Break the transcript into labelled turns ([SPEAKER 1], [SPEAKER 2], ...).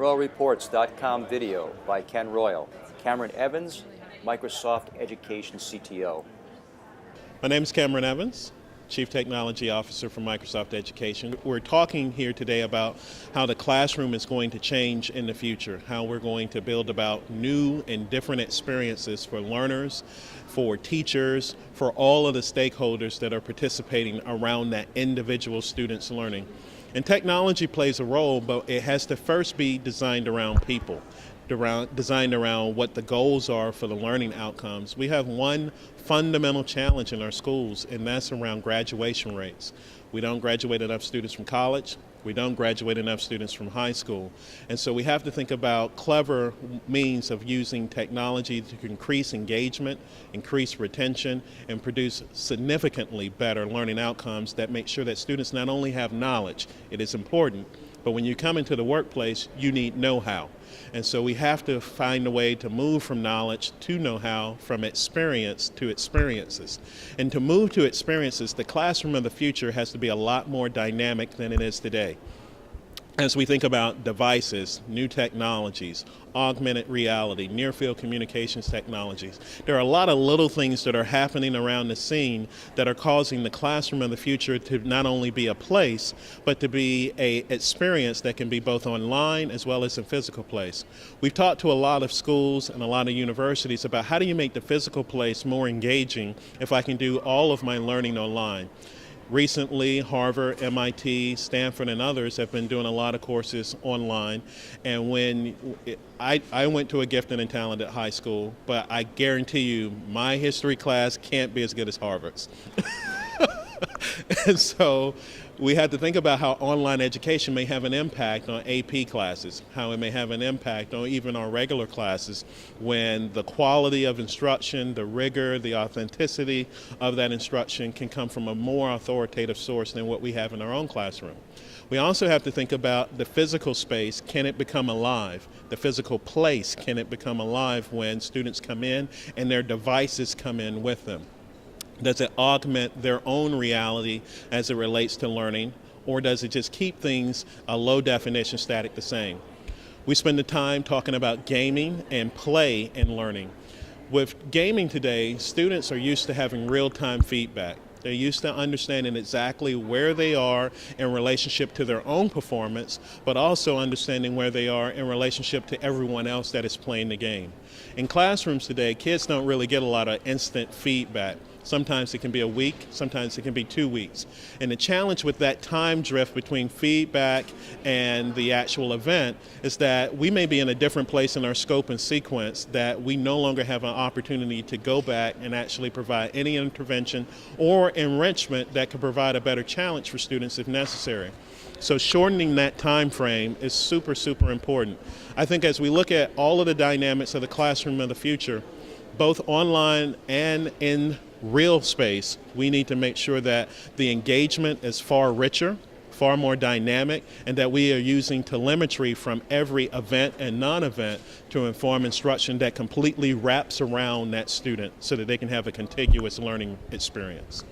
[SPEAKER 1] RoyalReports.com video by Ken Royal. Cameron Evans, Microsoft Education CTO.
[SPEAKER 2] My name is Cameron Evans, Chief Technology Officer for Microsoft Education. We're talking here today about how the classroom is going to change in the future, how we're going to build about new and different experiences for learners, for teachers, for all of the stakeholders that are participating around that individual student's learning. And technology plays a role, but it has to first be designed around people, designed around what the goals are for the learning outcomes. We have one fundamental challenge in our schools, and that's around graduation rates. We don't graduate enough students from college. We don't graduate enough students from high school. And so we have to think about clever means of using technology to increase engagement, increase retention, and produce significantly better learning outcomes that make sure that students not only have knowledge, it is important, but when you come into the workplace, you need know-how. And so we have to find a way to move from knowledge to know-how, from experience to experiences. And to move to experiences, the classroom of the future has to be a lot more dynamic than it is today. As we think about devices, new technologies, augmented reality, near-field communications technologies, there are a lot of little things that are happening around the scene that are causing the classroom of the future to not only be a place, but to be an experience that can be both online as well as in physical place. We've talked to a lot of schools and a lot of universities about how do you make the physical place more engaging if I can do all of my learning online. Recently, Harvard, MIT, Stanford, and others have been doing a lot of courses online. And when I went to a gifted and talented high school, but I guarantee you my history class can't be as good as Harvard's. And so we had to think about how online education may have an impact on AP classes, how it may have an impact on even our regular classes when the quality of instruction, the rigor, the authenticity of that instruction can come from a more authoritative source than what we have in our own classroom. We also have to think about the physical space. Can it become alive? The physical place, can it become alive when students come in and their devices come in with them? Does it augment their own reality as it relates to learning, or does it just keep things a low definition static the same? We spend the time talking about gaming and play in learning. With gaming today, students are used to having real-time feedback. They're used to understanding exactly where they are in relationship to their own performance, but also understanding where they are in relationship to everyone else that is playing the game. In classrooms today, kids don't really get a lot of instant feedback. Sometimes it can be a week, sometimes it can be 2 weeks. And the challenge with that time drift between feedback and the actual event is that we may be in a different place in our scope and sequence that we no longer have an opportunity to go back and actually provide any intervention or enrichment that could provide a better challenge for students if necessary. So shortening that time frame is super, super important. I think as we look at all of the dynamics of the classroom of the future, both online and in real space, we need to make sure that the engagement is far richer, far more dynamic, and that we are using telemetry from every event and non-event to inform instruction that completely wraps around that student so that they can have a contiguous learning experience.